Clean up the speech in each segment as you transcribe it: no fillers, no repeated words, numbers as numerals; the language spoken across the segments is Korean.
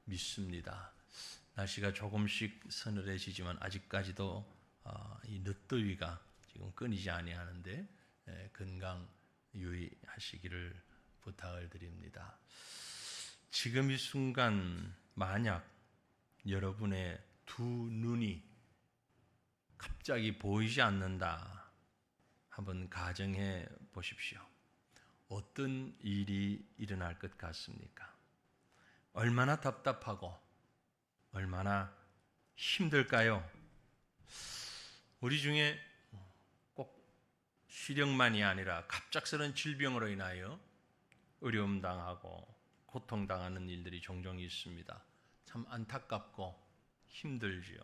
믿습니다. 날씨가 조금씩 서늘해지지만 아직까지도 이 늦더위가 지금 끊이지 아니하는데 건강 유의하시기를 부탁을 드립니다. 지금 이 순간 만약 여러분의 두 눈이 갑자기 보이지 않는다, 한번 가정해 보십시오. 어떤 일이 일어날 것 같습니까? 얼마나 답답하고 얼마나 힘들까요? 우리 중에 꼭 시력만이 아니라 갑작스러운 질병으로 인하여 어려움 당하고 고통당하는 일들이 종종 있습니다. 참 안타깝고 힘들지요.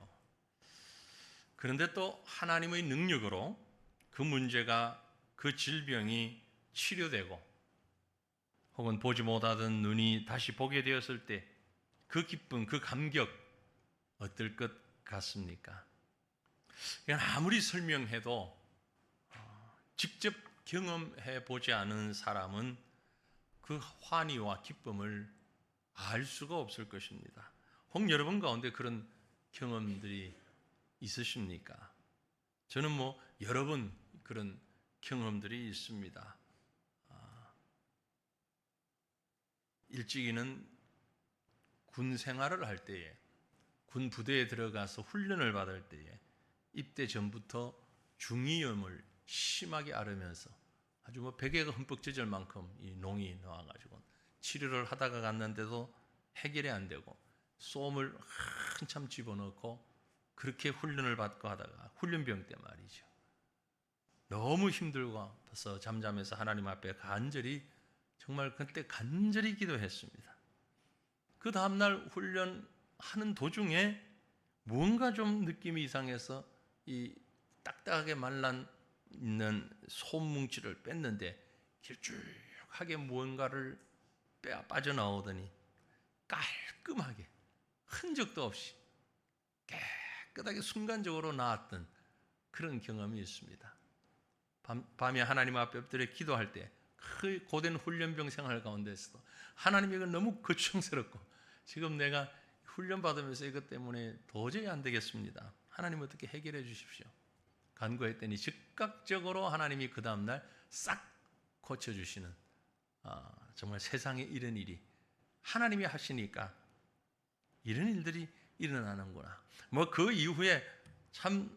그런데 또 하나님의 능력으로 그 문제가, 그 질병이 치료되고 혹은 보지 못하던 눈이 다시 보게 되었을 때 그 기쁨, 그 감격 어떨 것 같습니까? 그냥 아무리 설명해도 직접 경험해 보지 않은 사람은 그 환희와 기쁨을 알 수가 없을 것입니다. 혹 여러분 가운데 그런 경험들이 있으십니까? 저는 여러 번 그런 경험들이 있습니다. 일찍이는 군 생활을 할 때에, 군 부대에 들어가서 훈련을 받을 때에 입대 전부터 중이염을 심하게 앓으면서 아주 베개가 흠뻑 젖을 만큼 이 농이 나와가지고 치료를 하다가 갔는데도 해결이 안 되고 쏨을 한참 집어넣고 그렇게 훈련을 받고 하다가 훈련병 때 말이죠. 너무 힘들고 아파서 잠잠해서 하나님 앞에 정말 그때 간절히 기도했습니다. 그 다음날 훈련하는 도중에 무언가 좀 느낌이 이상해서 이 딱딱하게 말라 있는 솜뭉치를 뺐는데 길쭉하게 무언가를 빠져나오더니 깔끔하게 흔적도 없이 깨끗하게 순간적으로 나았던 그런 경험이 있습니다. 밤에 하나님 앞에 엎드려 기도할 때 그 고된 훈련병 생활 가운데서도 하나님, 이건 너무 고충스럽고 지금 내가 훈련 받으면서 이것 때문에 도저히 안 되겠습니다. 하나님 어떻게 해결해 주십시오. 간구했더니 즉각적으로 하나님이 그 다음날 싹 고쳐주시는, 정말 세상에 이런 일이 하나님이 하시니까 이런 일들이 일어나는구나. 그 이후에 참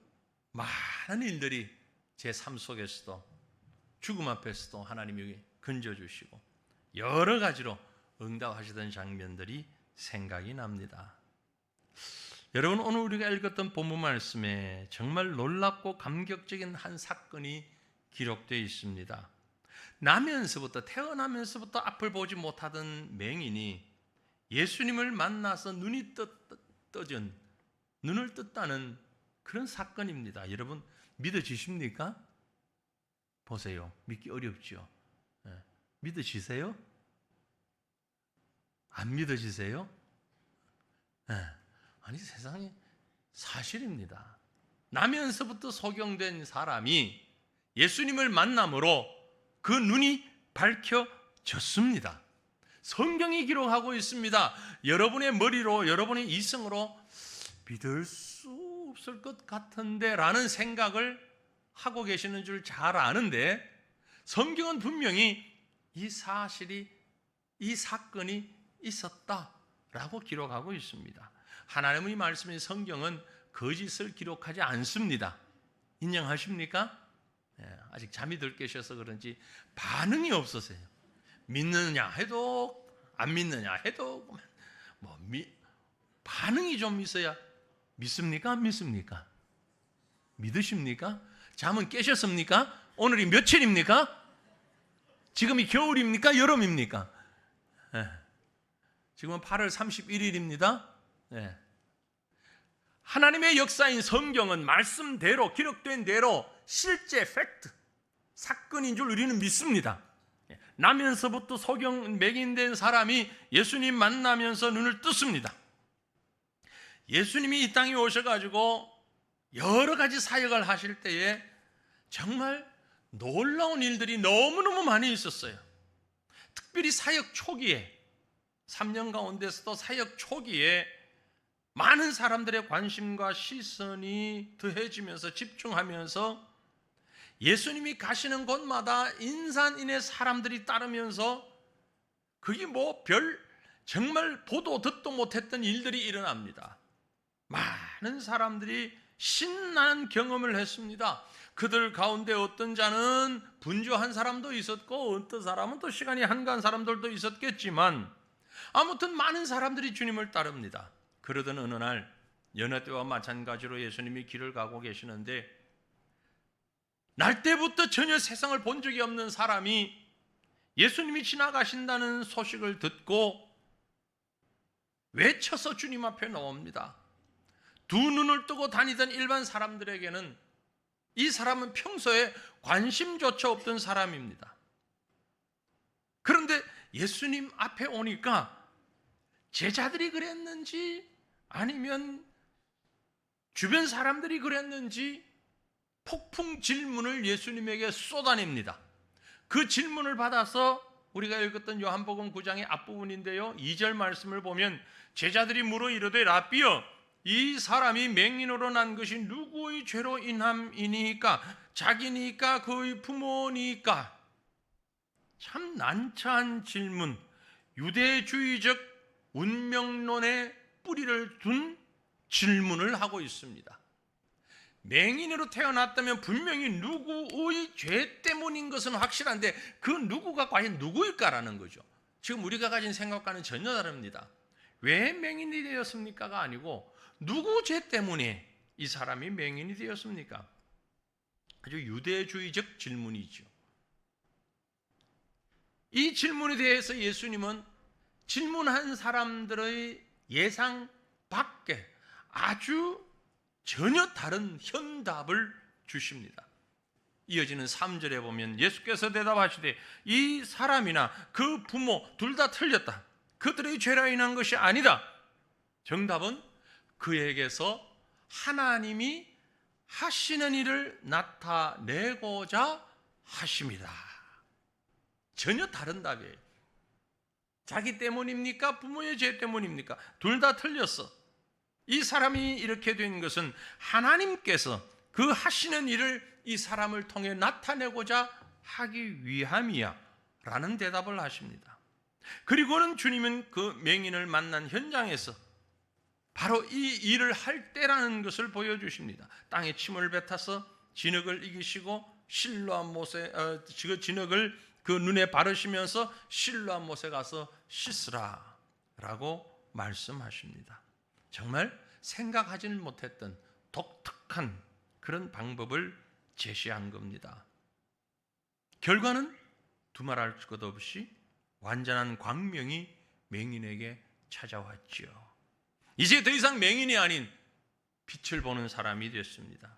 많은 일들이 제 삶 속에서도, 죽음 앞에서도 하나님이 건져주시고 여러 가지로 응답하시던 장면들이 생각이 납니다. 여러분, 오늘 우리가 읽었던 본문 말씀에 정말 놀랍고 감격적인 한 사건이 기록되어 있습니다. 태어나면서부터 앞을 보지 못하던 맹인이 예수님을 만나서 눈을 떴다는 그런 사건입니다. 여러분, 믿어지십니까? 보세요. 믿기 어렵죠. 믿어지세요? 안 믿어지세요? 아니, 세상에 사실입니다. 나면서부터 소경된 사람이 예수님을 만남으로 그 눈이 밝혀졌습니다. 성경이 기록하고 있습니다. 여러분의 머리로, 여러분의 이성으로 믿을 수 없을 것 같은데 라는 생각을 하고 계시는 줄 잘 아는데, 성경은 분명히 이 사건이 있었다라고 기록하고 있습니다. 하나님의 말씀인 성경은 거짓을 기록하지 않습니다. 인정하십니까? 아직 잠이 덜 깨셔서 그런지 반응이 없으세요. 믿느냐 해도 안 믿느냐 해도 반응이 좀 있어야 믿습니까? 안 믿습니까? 믿으십니까? 잠은 깨셨습니까? 오늘이 며칠입니까? 지금이 겨울입니까? 여름입니까? 지금은 8월 31일입니다. 하나님의 역사인 성경은 말씀대로, 기록된 대로 실제 팩트, 사건인 줄 우리는 믿습니다. 나면서부터 맹인된 사람이 예수님 만나면서 눈을 떴습니다. 예수님이 이 땅에 오셔가지고 여러 가지 사역을 하실 때에 정말 놀라운 일들이 너무너무 많이 있었어요. 특별히 사역 초기에 3년 가운데서도 사역 초기에 많은 사람들의 관심과 시선이 더해지면서 집중하면서 예수님이 가시는 곳마다 인산인해 사람들이 따르면서 그게 정말 보도 듣도 못했던 일들이 일어납니다. 많은 사람들이 신나는 경험을 했습니다. 그들 가운데 어떤 자는 분주한 사람도 있었고 어떤 사람은 또 시간이 한가한 사람들도 있었겠지만 아무튼 많은 사람들이 주님을 따릅니다. 그러던 어느 날 여느 때와 마찬가지로 예수님이 길을 가고 계시는데 날 때부터 전혀 세상을 본 적이 없는 사람이 예수님이 지나가신다는 소식을 듣고 외쳐서 주님 앞에 나옵니다. 두 눈을 뜨고 다니던 일반 사람들에게는 이 사람은 평소에 관심조차 없던 사람입니다. 그런데 예수님 앞에 오니까 제자들이 그랬는지 아니면 주변 사람들이 그랬는지 폭풍 질문을 예수님에게 쏟아냅니다. 그 질문을 받아서 우리가 읽었던 요한복음 9장의 앞부분인데요, 2절 말씀을 보면 제자들이 물어 이르되 라삐여 이 사람이 맹인으로 난 것이 누구의 죄로 인함이니까? 자기니까 그의 부모니까? 참 난처한 질문, 유대주의적 운명론에 뿌리를 둔 질문을 하고 있습니다. 맹인으로 태어났다면 분명히 누구의 죄 때문인 것은 확실한데 그 누구가 과연 누구일까라는 거죠. 지금 우리가 가진 생각과는 전혀 다릅니다. 왜 맹인이 되었습니까가 아니고 누구 죄 때문에 이 사람이 맹인이 되었습니까? 아주 유대주의적 질문이죠. 이 질문에 대해서 예수님은 질문한 사람들의 예상 밖에 아주 전혀 다른 현답을 주십니다. 이어지는 3절에 보면 예수께서 대답하시되 이 사람이나 그 부모 둘 다 틀렸다. 그들의 죄라 인한 것이 아니다. 정답은 그에게서 하나님이 하시는 일을 나타내고자 하십니다. 전혀 다른 답이에요. 자기 때문입니까? 부모의 죄 때문입니까? 둘 다 틀렸어. 이 사람이 이렇게 된 것은 하나님께서 그 하시는 일을 이 사람을 통해 나타내고자 하기 위함이야 라는 대답을 하십니다. 그리고는 주님은 그 맹인을 만난 현장에서 바로 이 일을 할 때라는 것을 보여주십니다. 땅에 침을 뱉어서 진흙을 이기시고 실로암 못에 진흙을 그 눈에 바르시면서 실로암 못에 가서 씻으라 라고 말씀하십니다. 정말 생각하지는 못했던 독특한 그런 방법을 제시한 겁니다. 결과는 두말할 것 없이 완전한 광명이 맹인에게 찾아왔지요. 이제 더 이상 맹인이 아닌 빛을 보는 사람이 됐습니다.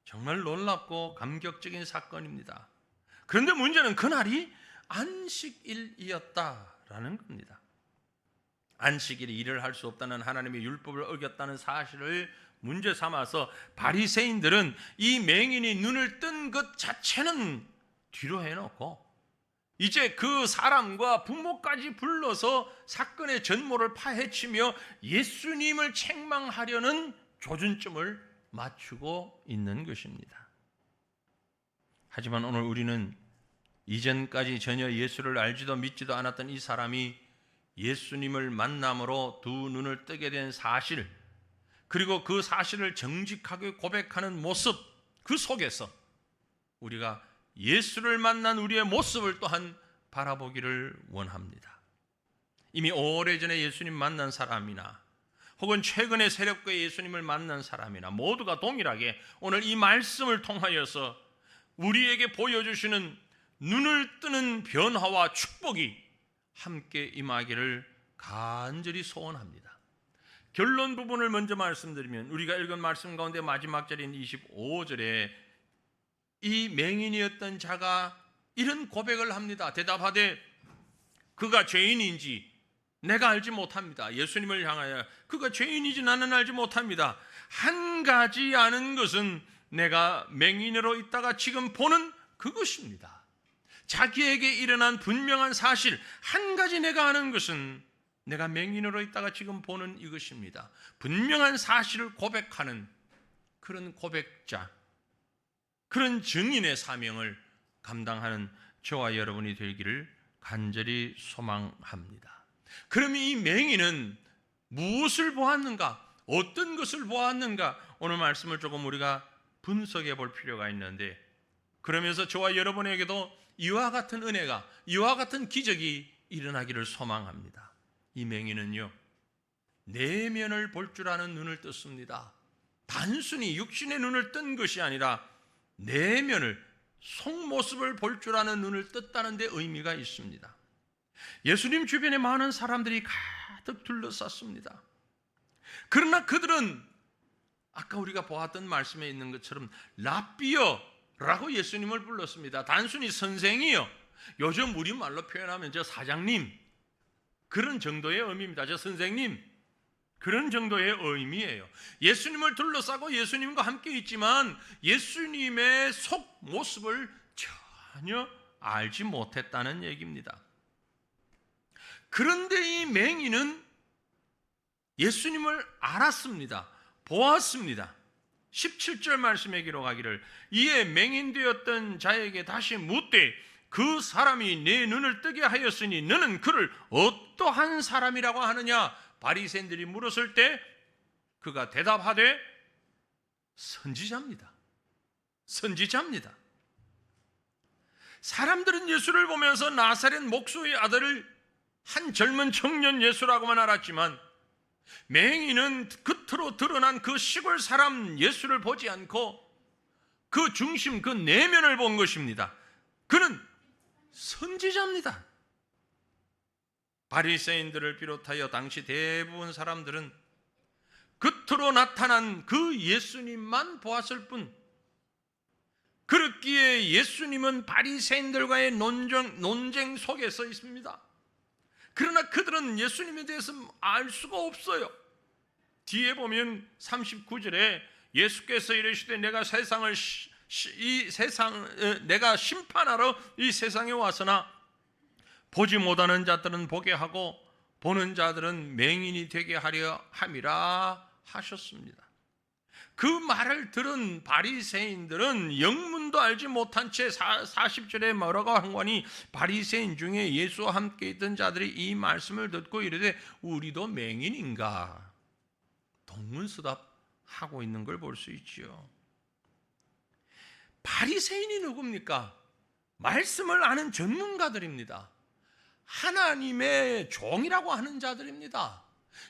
정말 놀랍고 감격적인 사건입니다. 그런데 문제는 그날이 안식일이었다라는 겁니다. 안식일에 일을 할 수 없다는 하나님의 율법을 어겼다는 사실을 문제 삼아서 바리새인들은 이 맹인이 눈을 뜬 것 자체는 뒤로 해놓고 이제 그 사람과 부모까지 불러서 사건의 전모를 파헤치며 예수님을 책망하려는 조준점을 맞추고 있는 것입니다. 하지만 오늘 우리는 이전까지 전혀 예수를 알지도 믿지도 않았던 이 사람이 예수님을 만남으로 두 눈을 뜨게 된 사실, 그리고 그 사실을 정직하게 고백하는 모습, 그 속에서 우리가 예수를 만난 우리의 모습을 또한 바라보기를 원합니다. 이미 오래전에 예수님 만난 사람이나 혹은 최근에 새롭게 예수님을 만난 사람이나 모두가 동일하게 오늘 이 말씀을 통하여서 우리에게 보여주시는 눈을 뜨는 변화와 축복이 함께 임하기를 간절히 소원합니다. 결론 부분을 먼저 말씀드리면 우리가 읽은 말씀 가운데 마지막 절인 25절에 이 맹인이었던 자가 이런 고백을 합니다. 대답하되 그가 죄인인지 내가 알지 못합니다. 예수님을 향하여 그가 죄인인지 나는 알지 못합니다. 한 가지 아는 것은 내가 맹인으로 있다가 지금 보는 그것입니다. 자기에게 일어난 분명한 사실, 한 가지 내가 아는 것은 내가 맹인으로 있다가 지금 보는 이것입니다. 분명한 사실을 고백하는 그런 고백자, 그런 증인의 사명을 감당하는 저와 여러분이 되기를 간절히 소망합니다. 그러면 이 맹인은 무엇을 보았는가? 어떤 것을 보았는가? 오늘 말씀을 조금 우리가 분석해 볼 필요가 있는데, 그러면서 저와 여러분에게도 이와 같은 은혜가, 이와 같은 기적이 일어나기를 소망합니다. 이 맹인은요, 내면을 볼 줄 아는 눈을 떴습니다. 단순히 육신의 눈을 뜬 것이 아니라 내면을, 속모습을 볼 줄 아는 눈을 떴다는 데 의미가 있습니다. 예수님 주변에 많은 사람들이 가득 둘러쌌습니다. 그러나 그들은 아까 우리가 보았던 말씀에 있는 것처럼 라삐어라고 예수님을 불렀습니다. 단순히 선생이요, 요즘 우리말로 표현하면 저 사장님, 그런 정도의 의미입니다. 저 선생님, 그런 정도의 의미예요. 예수님을 둘러싸고 예수님과 함께 있지만 예수님의 속 모습을 전혀 알지 못했다는 얘기입니다. 그런데 이 맹인은 예수님을 알았습니다. 보았습니다. 17절 말씀에 기록하기를, 이에 맹인되었던 자에게 다시 묻되 그 사람이 내 눈을 뜨게 하였으니 너는 그를 어떠한 사람이라고 하느냐? 바리새인들이 물었을 때 그가 대답하되 선지자입니다. 선지자입니다. 사람들은 예수를 보면서 나사렛 목수의 아들을 한 젊은 청년 예수라고만 알았지만, 맹인은 겉으로 드러난 그 시골 사람 예수를 보지 않고 그 중심, 그 내면을 본 것입니다. 그는 선지자입니다. 바리새인들을 비롯하여 당시 대부분 사람들은 겉으로 나타난 그 예수님만 보았을 뿐, 그렇기에 예수님은 바리새인들과의 논쟁 속에 서 있습니다. 그러나 그들은 예수님에 대해서 알 수가 없어요. 뒤에 보면 39절에 예수께서 이르시되 내가 내가 심판하러 이 세상에 왔으나 보지 못하는 자들은 보게 하고 보는 자들은 맹인이 되게 하려 함이라 하셨습니다. 그 말을 들은 바리새인들은 영문도 알지 못한 채 40절에 뭐라고 한 거니, 바리새인 중에 예수와 함께 있던 자들이 이 말씀을 듣고 이르되 우리도 맹인인가? 동문서답하고 있는 걸 볼 수 있지요. 바리새인이 누굽니까? 말씀을 아는 전문가들입니다. 하나님의 종이라고 하는 자들입니다.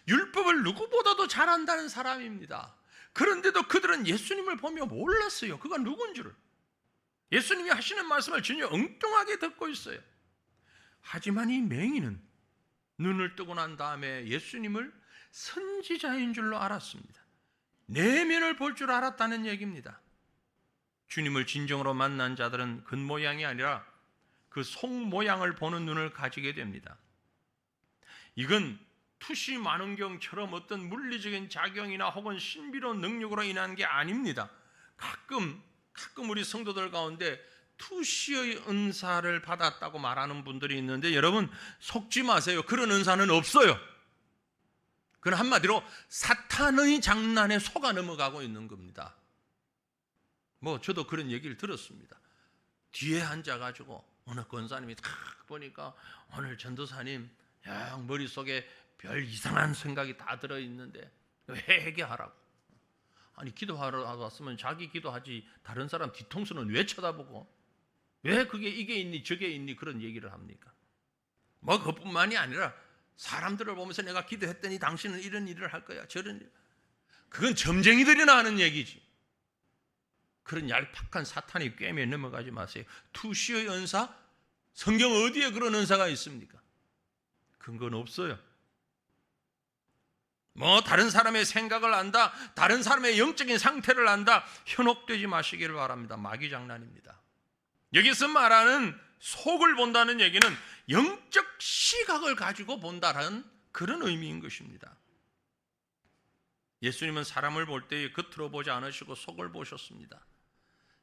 율법을 누구보다도 잘 안다는 사람입니다. 그런데도 그들은 예수님을 보며 몰랐어요. 그가 누군 줄을. 예수님이 하시는 말씀을 전혀 엉뚱하게 듣고 있어요. 하지만 이 맹인은 눈을 뜨고 난 다음에 예수님을 선지자인 줄로 알았습니다. 내면을 볼 줄 알았다는 얘기입니다. 주님을 진정으로 만난 자들은 겉모양이 아니라 그 속모양을 보는 눈을 가지게 됩니다. 이건 투시 만원경처럼 어떤 물리적인 작용이나 혹은 신비로운 능력으로 인한 게 아닙니다. 가끔 우리 성도들 가운데 투시의 은사를 받았다고 말하는 분들이 있는데, 여러분 속지 마세요. 그런 은사는 없어요. 그건 한마디로 사탄의 장난에 속아 넘어가고 있는 겁니다. 저도 그런 얘기를 들었습니다. 뒤에 앉아가지고 어느 권사님이 딱 보니까 오늘 전도사님 머릿속에 별 이상한 생각이 다 들어있는데 회개하라고. 아니, 기도하러 왔으면 자기 기도하지 다른 사람 뒤통수는 왜 쳐다보고 왜 그게 이게 있니 저게 있니 그런 얘기를 합니까? 그것뿐만이 아니라 사람들을 보면서 내가 기도했더니 당신은 이런 일을 할 거야 저런 일. 그건 점쟁이들이나 하는 얘기지. 그런 얄팍한 사탄이 꿰매 넘어가지 마세요. 투시의 은사? 성경 어디에 그런 은사가 있습니까? 근거는 없어요. 다른 사람의 생각을 안다, 다른 사람의 영적인 상태를 안다, 현혹되지 마시기를 바랍니다. 마귀 장난입니다. 여기서 말하는 속을 본다는 얘기는 영적 시각을 가지고 본다는 그런 의미인 것입니다. 예수님은 사람을 볼 때 겉으로 보지 않으시고 속을 보셨습니다.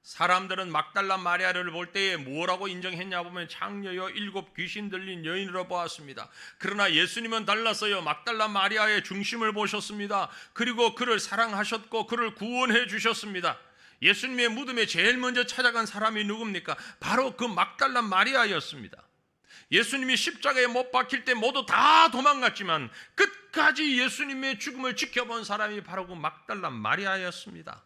사람들은 막달라 마리아를 볼 때에 뭐라고 인정했냐 보면 창녀여 7 귀신 들린 여인으로 보았습니다. 그러나 예수님은 달랐어요. 막달라 마리아의 중심을 보셨습니다. 그리고 그를 사랑하셨고 그를 구원해 주셨습니다. 예수님의 무덤에 제일 먼저 찾아간 사람이 누굽니까? 바로 그 막달라 마리아였습니다. 예수님이 십자가에 못 박힐 때 모두 다 도망갔지만 끝까지 예수님의 죽음을 지켜본 사람이 바로 그 막달라 마리아였습니다.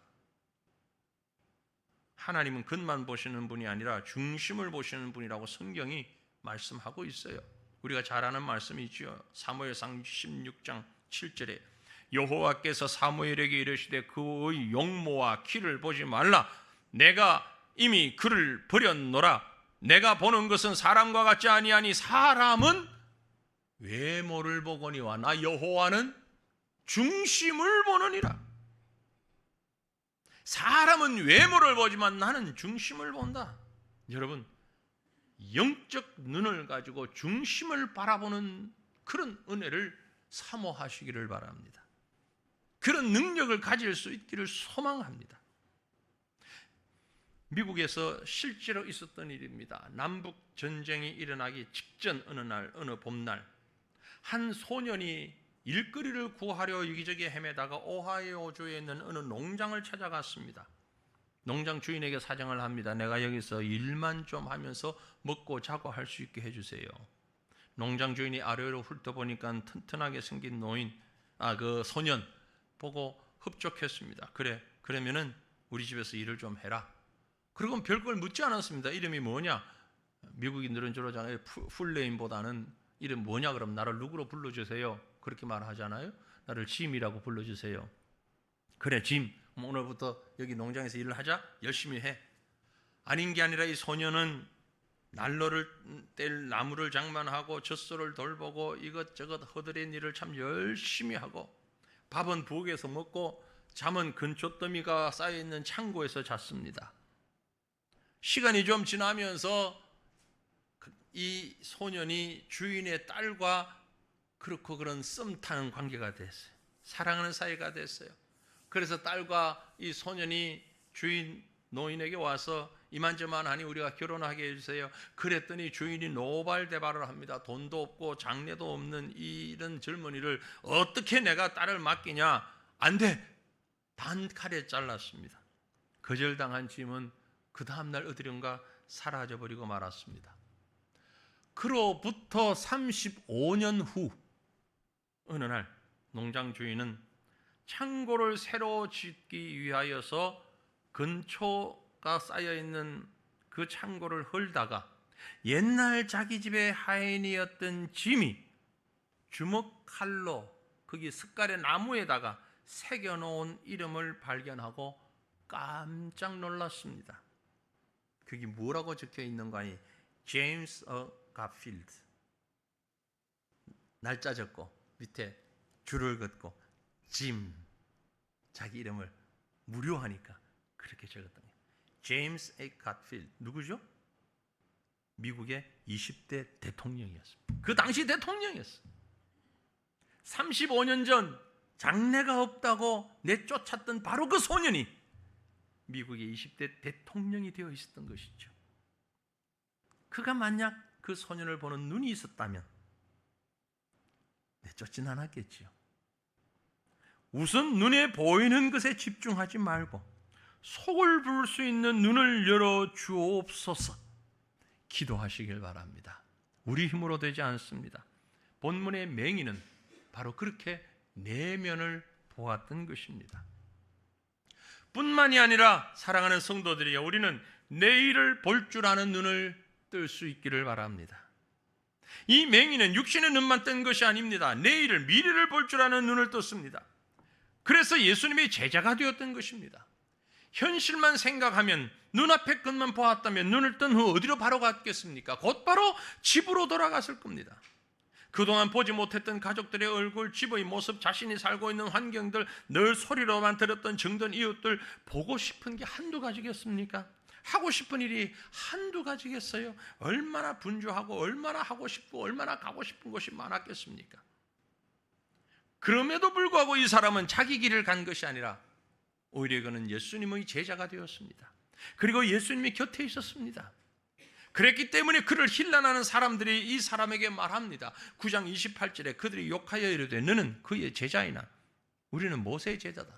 하나님은 겉만 보시는 분이 아니라 중심을 보시는 분이라고 성경이 말씀하고 있어요. 우리가 잘 아는 말씀이죠. 사무엘상 16장 7절에 여호와께서 사무엘에게 이르시되 그의 용모와 키를 보지 말라. 내가 이미 그를 버렸노라. 내가 보는 것은 사람과 같지 아니하니 사람은 외모를 보거니와 나 여호와는 중심을 보느니라. 사람은 외모를 보지만 나는 중심을 본다. 여러분, 영적 눈을 가지고 중심을 바라보는 그런 은혜를 사모하시기를 바랍니다. 그런 능력을 가질 수 있기를 소망합니다. 미국에서 실제로 있었던 일입니다. 남북 전쟁이 일어나기 직전 어느 봄날 한 소년이 일거리를 구하려 여기저기 헤매다가 오하이오주에 있는 어느 농장을 찾아갔습니다. 농장 주인에게 사정을 합니다. 내가 여기서 일만 좀 하면서 먹고 자고 할 수 있게 해주세요. 농장 주인이 아래로 훑어보니까 튼튼하게 생긴 그 소년 보고 흡족했습니다. 그러면은 우리 집에서 일을 좀 해라. 그리고 별걸 묻지 않았습니다. 이름이 뭐냐? 미국인들은 저러잖아요. 풀네임보다는 이름 뭐냐? 그럼 나를 누구로 불러주세요. 그렇게 말하잖아요. 나를 짐이라고 불러주세요. 그래, 짐. 오늘부터 여기 농장에서 일을 하자. 열심히 해. 아닌 게 아니라 이 소년은 난로를 뗄 나무를 장만하고 젖소를 돌보고 이것저것 허드렛 일을 참 열심히 하고 밥은 부엌에서 먹고 잠은 근초더미가 쌓여있는 창고에서 잤습니다. 시간이 좀 지나면서 이 소년이 주인의 딸과 그렇고 그런 썸 타는 관계가 됐어요. 사랑하는 사이가 됐어요. 그래서 딸과 이 소년이 주인 노인에게 와서 이만저만하니 우리가 결혼하게 해주세요. 그랬더니 주인이 노발대발을 합니다. 돈도 없고 장래도 없는 이런 젊은이를 어떻게 내가 딸을 맡기냐. 안 돼. 단칼에 잘랐습니다. 거절당한 짐은 그 다음날 어디론가 사라져버리고 말았습니다. 그로부터 35년 후 어느 날 농장 주인은 창고를 새로 짓기 위하여서 근초가 쌓여있는 그 창고를 헐다가 옛날 자기 집의 하인이었던 짐이 주먹칼로 거기 숟갈의 나무에다가 새겨놓은 이름을 발견하고 깜짝 놀랐습니다. 그게 뭐라고 적혀있는 거 아니? 제임스 가필드. 날짜 적고 밑에 줄을 긋고 짐. 자기 이름을 무료하니까 그렇게 적었던 거예요. 제임스 가필드. 누구죠? 미국의 20대 대통령이었습니다. 그 당시 대통령이었어요. 35년 전 장래가 없다고 내쫓았던 바로 그 소년이 미국의 20대 대통령이 되어 있었던 것이죠. 그가 만약 그 소년을 보는 눈이 있었다면 내쫓진 않았겠지요. 우선 눈에 보이는 것에 집중하지 말고 속을 볼 수 있는 눈을 열어 주옵소서. 기도하시길 바랍니다. 우리 힘으로 되지 않습니다. 본문의 맹인은 바로 그렇게 내면을 보았던 것입니다. 뿐만이 아니라 사랑하는 성도들이여, 우리는 내일을 볼 줄 아는 눈을 뜰 수 있기를 바랍니다. 이 맹인은 육신의 눈만 뜬 것이 아닙니다. 내일을, 미래를 볼 줄 아는 눈을 떴습니다. 그래서 예수님의 제자가 되었던 것입니다. 현실만 생각하면, 눈앞의 것만 보았다면 눈을 뜬 후 어디로 바로 갔겠습니까? 곧바로 집으로 돌아갔을 겁니다. 그동안 보지 못했던 가족들의 얼굴, 집의 모습, 자신이 살고 있는 환경들, 늘 소리로만 들었던 정든 이웃들, 보고 싶은 게 한두 가지겠습니까? 하고 싶은 일이 한두 가지겠어요? 얼마나 분주하고 얼마나 하고 싶고 얼마나 가고 싶은 곳이 많았겠습니까? 그럼에도 불구하고 이 사람은 자기 길을 간 것이 아니라 오히려 그는 예수님의 제자가 되었습니다. 그리고 예수님이 곁에 있었습니다. 그랬기 때문에 그를 힐난하는 사람들이 이 사람에게 말합니다. 9장 28절에 그들이 욕하여 이르되 너는 그의 제자이나 우리는 모세의 제자다.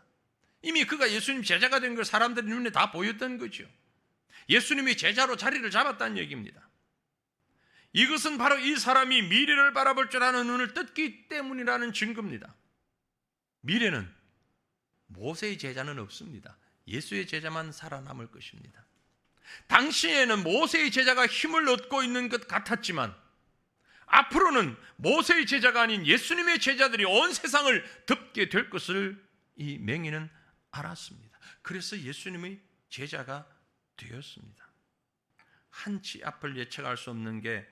이미 그가 예수님 제자가 된 걸 사람들의 눈에 다 보였던 거죠. 예수님이 제자로 자리를 잡았다는 얘기입니다. 이것은 바로 이 사람이 미래를 바라볼 줄 아는 눈을 떴기 때문이라는 증거입니다. 미래는 모세의 제자는 없습니다. 예수의 제자만 살아남을 것입니다. 당시에는 모세의 제자가 힘을 얻고 있는 것 같았지만 앞으로는 모세의 제자가 아닌 예수님의 제자들이 온 세상을 덮게 될 것을 이 맹인은 알았습니다. 그래서 예수님의 제자가 되었습니다. 한치 앞을 예측할 수 없는 게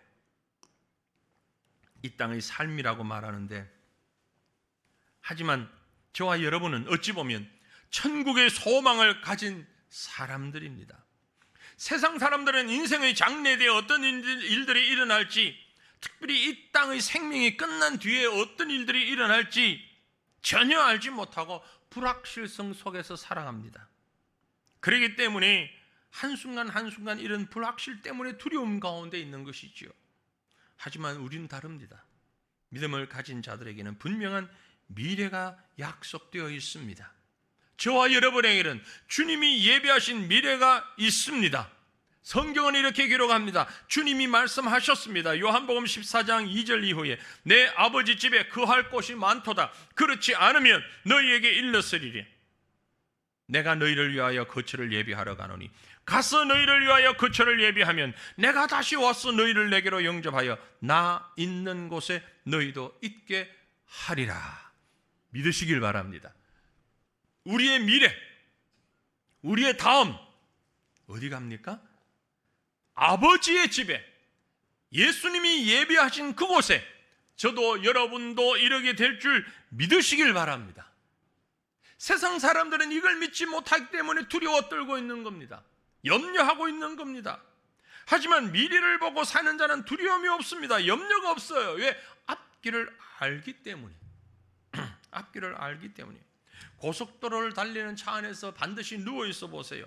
이 땅의 삶이라고 말하는데, 하지만 저와 여러분은 어찌 보면 천국의 소망을 가진 사람들입니다. 세상 사람들은 인생의 장래에 어떤 일들이 일어날지, 특별히 이 땅의 생명이 끝난 뒤에 어떤 일들이 일어날지 전혀 알지 못하고 불확실성 속에서 살아갑니다. 그렇기 때문에 한순간 한순간 이런 불확실 때문에 두려움 가운데 있는 것이지요. 하지만 우리는 다릅니다. 믿음을 가진 자들에게는 분명한 미래가 약속되어 있습니다. 저와 여러분에게는 주님이 예비하신 미래가 있습니다. 성경은 이렇게 기록합니다. 주님이 말씀하셨습니다. 요한복음 14장 2절 이후에 내 아버지 집에 거할 곳이 많도다. 그렇지 않으면 너희에게 일렀으리니 내가 너희를 위하여 거처를 예비하러 가노니 가서 너희를 위하여 거처를 예비하면 내가 다시 와서 너희를 내게로 영접하여 나 있는 곳에 너희도 있게 하리라. 믿으시길 바랍니다. 우리의 미래, 우리의 다음 어디 갑니까? 아버지의 집에, 예수님이 예비하신 그곳에 저도 여러분도 이르게 될 줄 믿으시길 바랍니다. 세상 사람들은 이걸 믿지 못하기 때문에 두려워 떨고 있는 겁니다. 염려하고 있는 겁니다. 하지만 미래를 보고 사는 자는 두려움이 없습니다. 염려가 없어요. 왜? 앞길을 알기 때문에. 앞길을 알기 때문에. 고속도로를 달리는 차 안에서 반드시 누워 있어 보세요.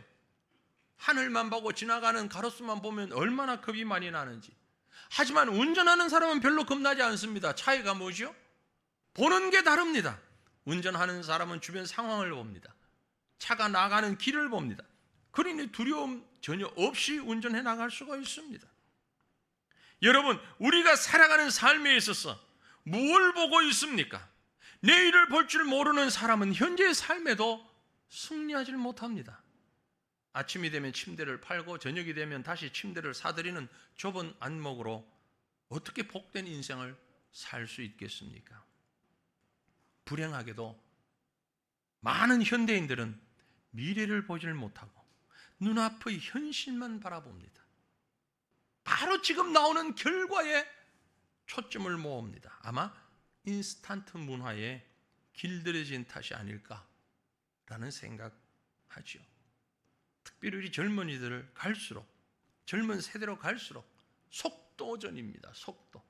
하늘만 보고 지나가는 가로수만 보면 얼마나 겁이 많이 나는지. 하지만 운전하는 사람은 별로 겁나지 않습니다. 차이가 뭐죠? 보는 게 다릅니다. 운전하는 사람은 주변 상황을 봅니다. 차가 나가는 길을 봅니다. 그러니 두려움 전혀 없이 운전해 나갈 수가 있습니다. 여러분, 우리가 살아가는 삶에 있어서 무엇을 보고 있습니까? 내일을 볼 줄 모르는 사람은 현재의 삶에도 승리하지 못합니다. 아침이 되면 침대를 팔고 저녁이 되면 다시 침대를 사들이는 좁은 안목으로 어떻게 복된 인생을 살 수 있겠습니까? 불행하게도 많은 현대인들은 미래를 보질 못하고 눈앞의 현실만 바라봅니다. 바로 지금 나오는 결과에 초점을 모읍니다. 아마 인스턴트 문화에 길들여진 탓이 아닐까라는 생각하죠. 특별히 우리 젊은이들을 갈수록, 젊은 세대로 갈수록 속도전입니다. 속도.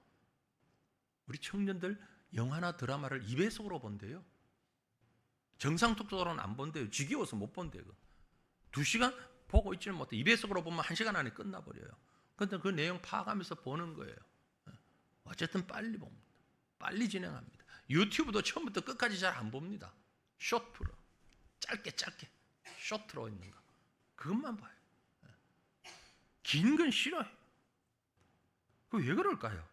우리 청년들 영화나 드라마를 2배속으로 본대요. 정상속도로는 안 본대요. 지겨워서 못 본대요. 2시간 보고 있지는 못해. 2배속으로 보면 1시간 안에 끝나버려요. 그런데 그 내용 파악하면서 보는 거예요. 어쨌든 빨리 봅니다. 빨리 진행합니다. 유튜브도 처음부터 끝까지 잘 안 봅니다. 쇼트로. 짧게 쇼트로 있는 거. 그것만 봐요. 긴 건 싫어요. 왜 그럴까요?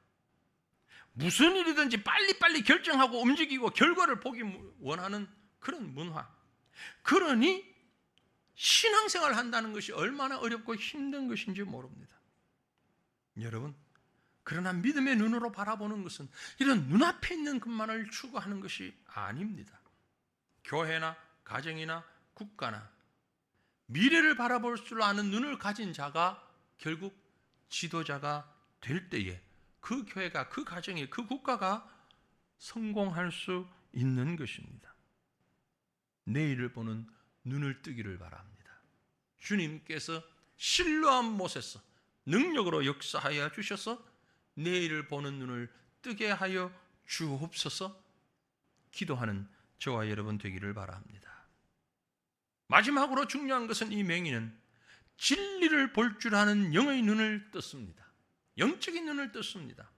무슨 일이든지 빨리빨리 결정하고 움직이고 결과를 보기 원하는 그런 문화. 그러니 신앙생활을 한다는 것이 얼마나 어렵고 힘든 것인지 모릅니다. 여러분, 그러나 믿음의 눈으로 바라보는 것은 이런 눈앞에 있는 것만을 추구하는 것이 아닙니다. 교회나 가정이나 국가나 미래를 바라볼 줄 아는 눈을 가진 자가 결국 지도자가 될 때에 그 교회가, 그 가정이, 그 국가가 성공할 수 있는 것입니다. 내일을 보는 눈을 뜨기를 바랍니다. 주님께서 신뢰한 못에서 능력으로 역사하여 주셔서 내일을 보는 눈을 뜨게 하여 주옵소서. 기도하는 저와 여러분 되기를 바랍니다. 마지막으로 중요한 것은 이 맹인은 진리를 볼 줄 아는 영의 눈을 떴습니다. 영적인 눈을 떴습니다.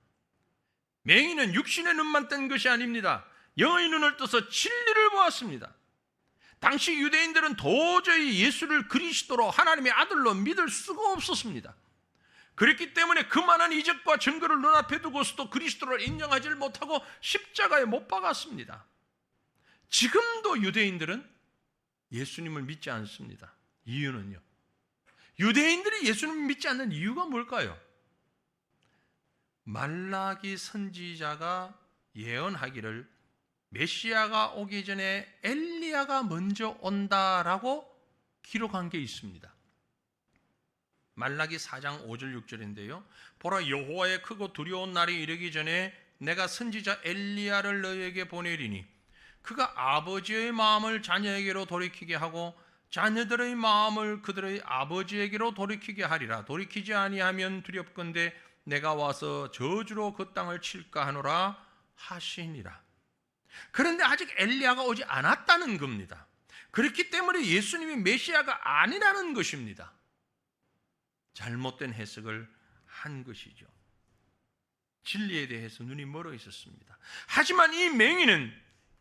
맹인은 육신의 눈만 뜬 것이 아닙니다. 영의 눈을 떠서 진리를 보았습니다. 당시 유대인들은 도저히 예수를 그리스도로 하나님의 아들로 믿을 수가 없었습니다. 그랬기 때문에 그 많은 이적과 증거를 눈앞에 두고서도 그리스도를 인정하지 못하고 십자가에 못 박았습니다. 지금도 유대인들은 예수님을 믿지 않습니다. 이유는요, 유대인들이 예수님을 믿지 않는 이유가 뭘까요? 말라기 선지자가 예언하기를 메시아가 오기 전에 엘리야가 먼저 온다라고 기록한 게 있습니다. 말라기 4장 5절 6절인데요. 보라, 여호와의 크고 두려운 날이 이르기 전에 내가 선지자 엘리야를 너희에게 보내리니 그가 아버지의 마음을 자녀에게로 돌이키게 하고 자녀들의 마음을 그들의 아버지에게로 돌이키게 하리라. 돌이키지 아니하면 두렵건대 내가 와서 저주로 그 땅을 칠까 하노라 하시니라. 그런데 아직 엘리야가 오지 않았다는 겁니다. 그렇기 때문에 예수님이 메시아가 아니라는 것입니다. 잘못된 해석을 한 것이죠. 진리에 대해서 눈이 멀어 있었습니다. 하지만 이 맹인은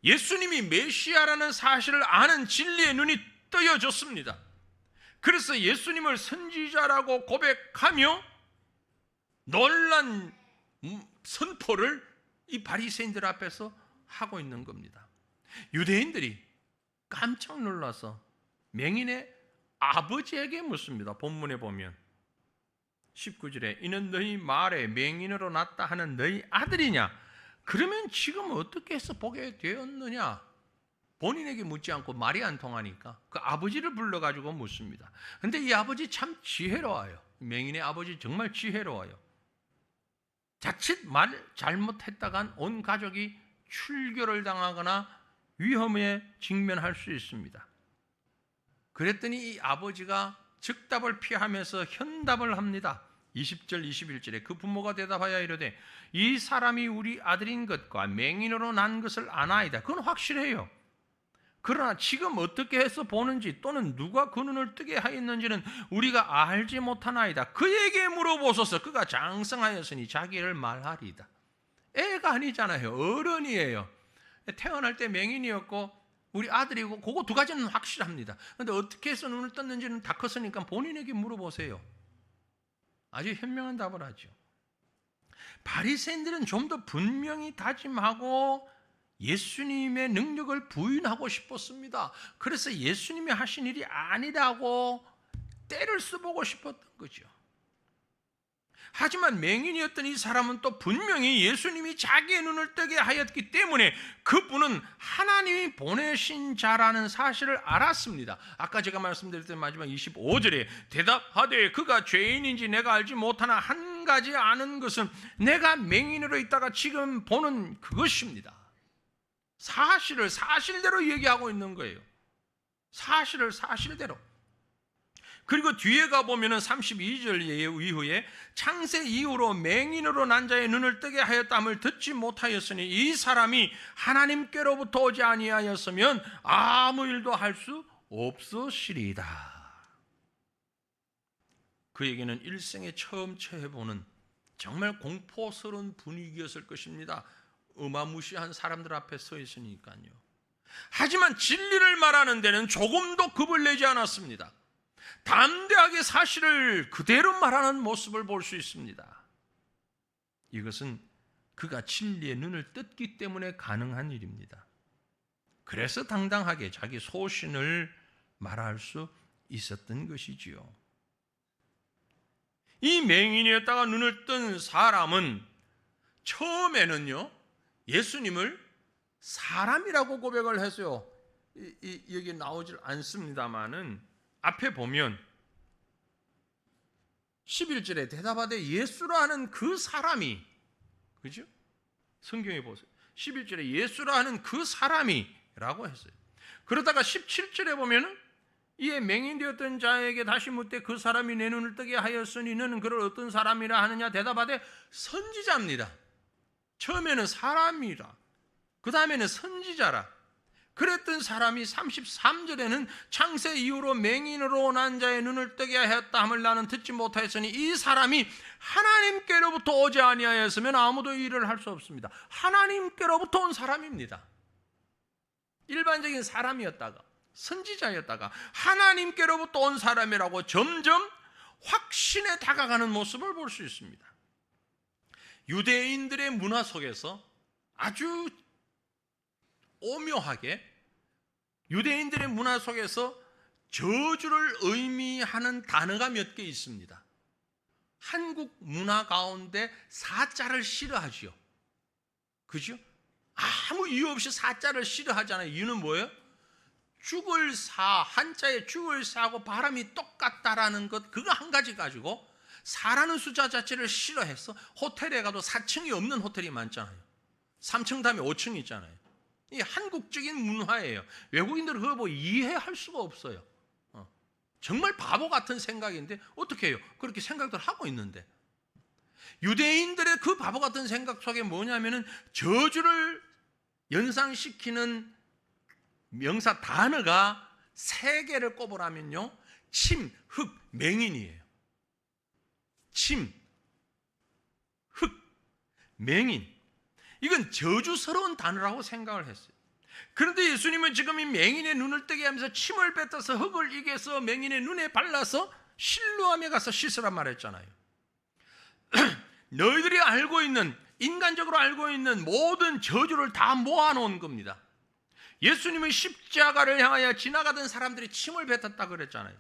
예수님이 메시아라는 사실을 아는 진리의 눈이 뜨여졌습니다. 그래서 예수님을 선지자라고 고백하며 놀란 선포를 이 바리새인들 앞에서 하고 있는 겁니다. 유대인들이 깜짝 놀라서 맹인의 아버지에게 묻습니다. 본문에 보면 19절에 이는 너희 말에 맹인으로 났다 하는 너희 아들이냐? 그러면 지금 어떻게 해서 보게 되었느냐? 본인에게 묻지 않고 말이 안 통하니까 그 아버지를 불러가지고 묻습니다. 근데 이 아버지 참 지혜로워요. 맹인의 아버지 정말 지혜로워요. 자칫 말 잘못했다간 온 가족이 출교를 당하거나 위험에 직면할 수 있습니다. 그랬더니 이 아버지가 즉답을 피하면서 현답을 합니다. 20절 21절에 그 부모가 대답하여 이르되 이 사람이 우리 아들인 것과 맹인으로 난 것을 아나이다. 그건 확실해요. 그러나 지금 어떻게 해서 보는지 또는 누가 그 눈을 뜨게 하였는지는 우리가 알지 못하나이다. 그에게 물어보소서. 그가 장성하였으니 자기를 말하리이다. 애가 아니잖아요. 어른이에요. 태어날 때 맹인이었고 우리 아들이고 그거 두 가지는 확실합니다. 그런데 어떻게 해서 눈을 떴는지는 다 컸으니까 본인에게 물어보세요. 아주 현명한 답을 하죠. 바리새인들은 좀 더 분명히 다짐하고 예수님의 능력을 부인하고 싶었습니다. 그래서 예수님이 하신 일이 아니라고 때를 써보고 싶었던 거죠. 하지만 맹인이었던 이 사람은 또 분명히 예수님이 자기의 눈을 뜨게 하였기 때문에 그분은 하나님이 보내신 자라는 사실을 알았습니다. 아까 제가 말씀드렸던 마지막 25절에 대답하되 그가 죄인인지 내가 알지 못하나 한 가지 아는 것은 내가 맹인으로 있다가 지금 보는 그것입니다. 사실을 사실대로 얘기하고 있는 거예요. 사실을 사실대로. 그리고 뒤에 가보면 32절 이후에 창세 이후로 맹인으로 난 자의 눈을 뜨게 하였다함을 듣지 못하였으니 이 사람이 하나님께로부터 오지 아니하였으면 아무 일도 할 수 없으시리이다. 그에게는 일생에 처음 처해보는 정말 공포스러운 분위기였을 것입니다. 어마무시한 사람들 앞에 서 있으니까요. 하지만 진리를 말하는 데는 조금도 겁을 내지 않았습니다. 담대하게 사실을 그대로 말하는 모습을 볼 수 있습니다. 이것은 그가 진리의 눈을 떴기 때문에 가능한 일입니다. 그래서 당당하게 자기 소신을 말할 수 있었던 것이지요. 이 맹인이었다가 눈을 뜬 사람은 처음에는요 예수님을 사람이라고 고백을 했어요. 여기 나오질 않습니다만은 앞에 보면 11절에 대답하되 예수라 하는 그 사람이, 그죠? 성경에 보세요. 11절에 예수라 하는 그 사람이 라고 했어요. 그러다가 17절에 보면은 이에 맹인되었던 자에게 다시 묻되 그 사람이 내 눈을 뜨게 하였으니 너는 그를 어떤 사람이라 하느냐 대답하되 선지자입니다. 처음에는 사람이라, 그 다음에는 선지자라. 그랬던 사람이 33절에는 창세 이후로 맹인으로 난 자의 눈을 뜨게 하였다 함을 나는 듣지 못하였으니 이 사람이 하나님께로부터 오지 아니하였으면 아무도 이 일을 할 수 없습니다. 하나님께로부터 온 사람입니다. 일반적인 사람이었다가 선지자였다가 하나님께로부터 온 사람이라고 점점 확신에 다가가는 모습을 볼 수 있습니다. 유대인들의 문화 속에서 아주 오묘하게 유대인들의 문화 속에서 저주를 의미하는 단어가 몇 개 있습니다. 한국 문화 가운데 사자를 싫어하지요. 그죠? 아무 이유 없이 사자를 싫어하잖아요. 이유는 뭐예요? 죽을 사, 한자에 죽을 사하고 발음이 똑같다라는 것, 그거 한 가지 가지고 사라는 숫자 자체를 싫어해서 호텔에 가도 4층이 없는 호텔이 많잖아요. 3층 다음에 5층이 있잖아요. 이 한국적인 문화예요. 외국인들은 그거 뭐 이해할 수가 없어요. 정말 바보 같은 생각인데 어떻게 해요? 그렇게 생각들 하고 있는데 유대인들의 그 바보 같은 생각 속에 뭐냐면은 저주를 연상시키는 명사 단어가 3개를 꼽으라면요, 침, 흙, 맹인이에요. 침, 흙, 맹인. 이건 저주스러운 단어라고 생각을 했어요. 그런데 예수님은 지금 이 맹인의 눈을 뜨게 하면서 침을 뱉어서 흙을 이겨서 맹인의 눈에 발라서 실로암에 가서 씻으란 말했잖아요. 너희들이 알고 있는, 인간적으로 알고 있는 모든 저주를 다 모아놓은 겁니다. 예수님은 십자가를 향하여 지나가던 사람들이 침을 뱉었다 그랬잖아요.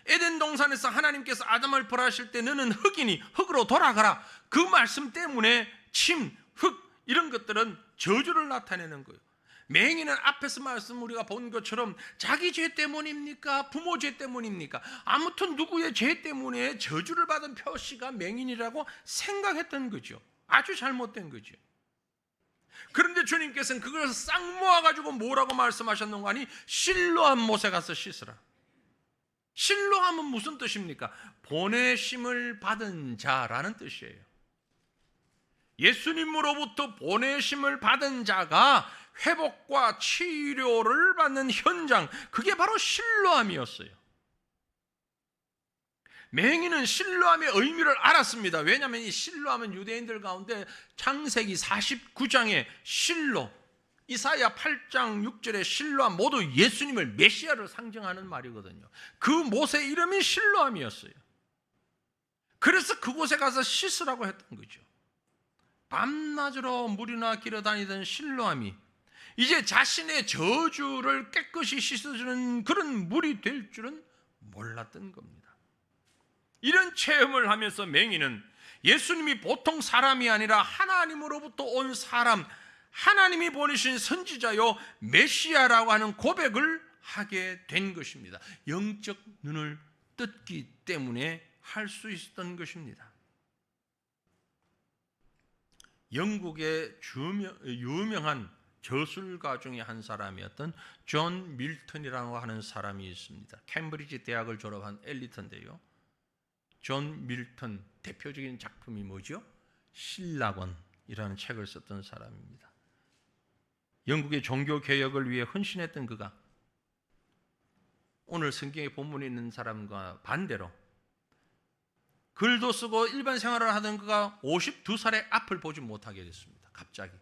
에덴 동산에서 하나님께서 아담을 벌하실 때 너는 흙이니 흙으로 돌아가라, 그 말씀 때문에 침, 흙 이런 것들은 저주를 나타내는 거예요. 맹인은 앞에서 말씀 우리가 본 것처럼 자기 죄 때문입니까? 부모 죄 때문입니까? 아무튼 누구의 죄 때문에 저주를 받은 표시가 맹인이라고 생각했던 거죠. 아주 잘못된 거죠. 그런데 주님께서는 그걸 싹 모아가지고 뭐라고 말씀하셨는가 하니 실로암 못에 가서 씻으라. 실로암은 무슨 뜻입니까? 보내심을 받은 자라는 뜻이에요. 예수님으로부터 보내심을 받은 자가 회복과 치료를 받는 현장, 그게 바로 실로암이었어요. 맹인은 실로암의 의미를 알았습니다. 왜냐하면 이 실로암은 유대인들 가운데 창세기 49장에 실로, 이사야 8장 6절에 실로암 모두 예수님을 메시아를 상징하는 말이거든요. 그 못의 이름이 실로암이었어요. 그래서 그곳에 가서 씻으라고 했던 거죠. 밤낮으로 물이나 길어다니던 실로암이 이제 자신의 저주를 깨끗이 씻어주는 그런 물이 될 줄은 몰랐던 겁니다. 이런 체험을 하면서 맹인은 예수님이 보통 사람이 아니라 하나님으로부터 온 사람, 하나님이 보내신 선지자요 메시아라고 하는 고백을 하게 된 것입니다. 영적 눈을 떴기 때문에 할 수 있었던 것입니다. 영국의 유명한 저술가 중에 한 사람이었던 존 밀턴이라고 하는 사람이 있습니다. 캠브리지 대학을 졸업한 엘리트인데요. 존 밀턴 대표적인 작품이 뭐죠? 신라권이라는 책을 썼던 사람입니다. 영국의 종교 개혁을 위해 헌신했던 그가 오늘 성경에 본문에 있는 사람과 반대로 글도 쓰고 일반 생활을 하던 그가 52살의 앞을 보지 못하게 됐습니다. 갑자기.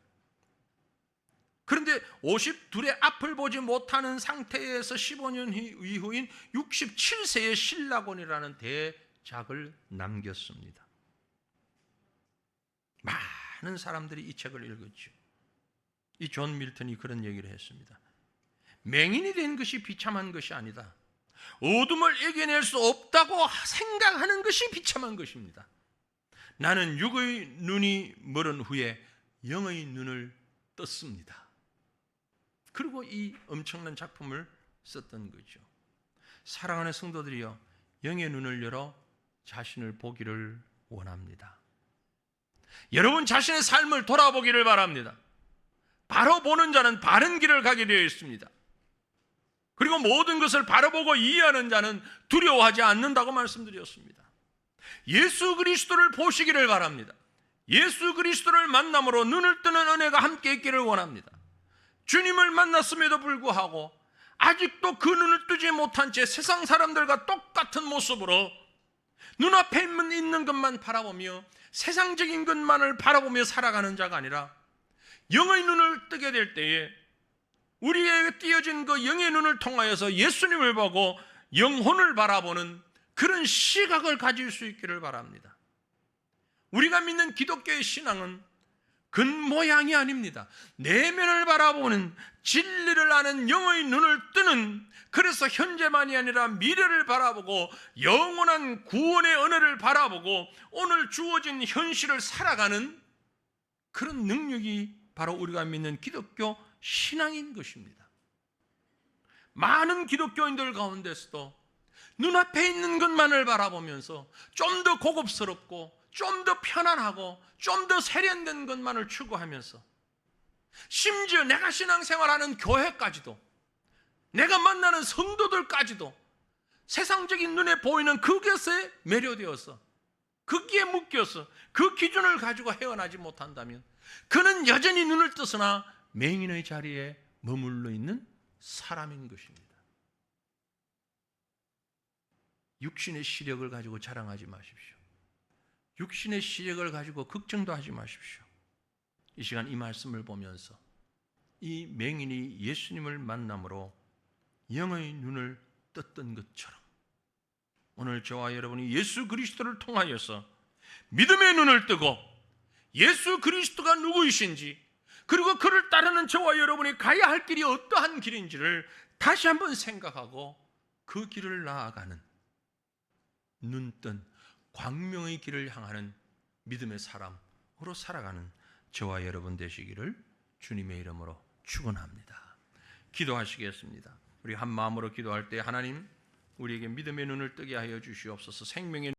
그런데 52의 앞을 보지 못하는 상태에서 15년 이후인 67세의 신라곤이라는 대작을 남겼습니다. 많은 사람들이 이 책을 읽었죠. 이 존 밀턴이 그런 얘기를 했습니다. 맹인이 된 것이 비참한 것이 아니다. 어둠을 이겨낼 수 없다고 생각하는 것이 비참한 것입니다. 나는 육의 눈이 멀은 후에 영의 눈을 떴습니다. 그리고 이 엄청난 작품을 썼던 거죠. 사랑하는 성도들이여, 영의 눈을 열어 자신을 보기를 원합니다. 여러분 자신의 삶을 돌아보기를 바랍니다. 바로 보는 자는 바른 길을 가게 되어 있습니다. 그리고 모든 것을 바라보고 이해하는 자는 두려워하지 않는다고 말씀드렸습니다. 예수 그리스도를 보시기를 바랍니다. 예수 그리스도를 만남으로 눈을 뜨는 은혜가 함께 있기를 원합니다. 주님을 만났음에도 불구하고 아직도 그 눈을 뜨지 못한 채 세상 사람들과 똑같은 모습으로 눈앞에 있는 것만 바라보며 세상적인 것만을 바라보며 살아가는 자가 아니라 영의 눈을 뜨게 될 때에 우리에게 띄어진 그 영의 눈을 통하여서 예수님을 보고 영혼을 바라보는 그런 시각을 가질 수 있기를 바랍니다. 우리가 믿는 기독교의 신앙은 겉모양이 아닙니다. 내면을 바라보는, 진리를 아는 영의 눈을 뜨는, 그래서 현재만이 아니라 미래를 바라보고 영원한 구원의 은혜를 바라보고 오늘 주어진 현실을 살아가는 그런 능력이 바로 우리가 믿는 기독교 신앙인 것입니다. 많은 기독교인들 가운데서도 눈앞에 있는 것만을 바라보면서 좀 더 고급스럽고 좀 더 편안하고 좀 더 세련된 것만을 추구하면서 심지어 내가 신앙생활하는 교회까지도 내가 만나는 성도들까지도 세상적인 눈에 보이는 그것에 매료되어서 거기에 묶여서 그 기준을 가지고 헤어나지 못한다면 그는 여전히 눈을 뜨거나 맹인의 자리에 머물러 있는 사람인 것입니다. 육신의 시력을 가지고 자랑하지 마십시오. 육신의 시력을 가지고 걱정도 하지 마십시오. 이 시간 이 말씀을 보면서 이 맹인이 예수님을 만남으로 영의 눈을 떴던 것처럼 오늘 저와 여러분이 예수 그리스도를 통하여서 믿음의 눈을 뜨고 예수 그리스도가 누구이신지 그리고 그를 따르는 저와 여러분이 가야 할 길이 어떠한 길인지를 다시 한번 생각하고 그 길을 나아가는 눈뜬 광명의 길을 향하는 믿음의 사람으로 살아가는 저와 여러분 되시기를 주님의 이름으로 축원합니다. 기도하시겠습니다. 우리 한 마음으로 기도할 때 하나님 우리에게 믿음의 눈을 뜨게 하여 주시옵소서. 생명의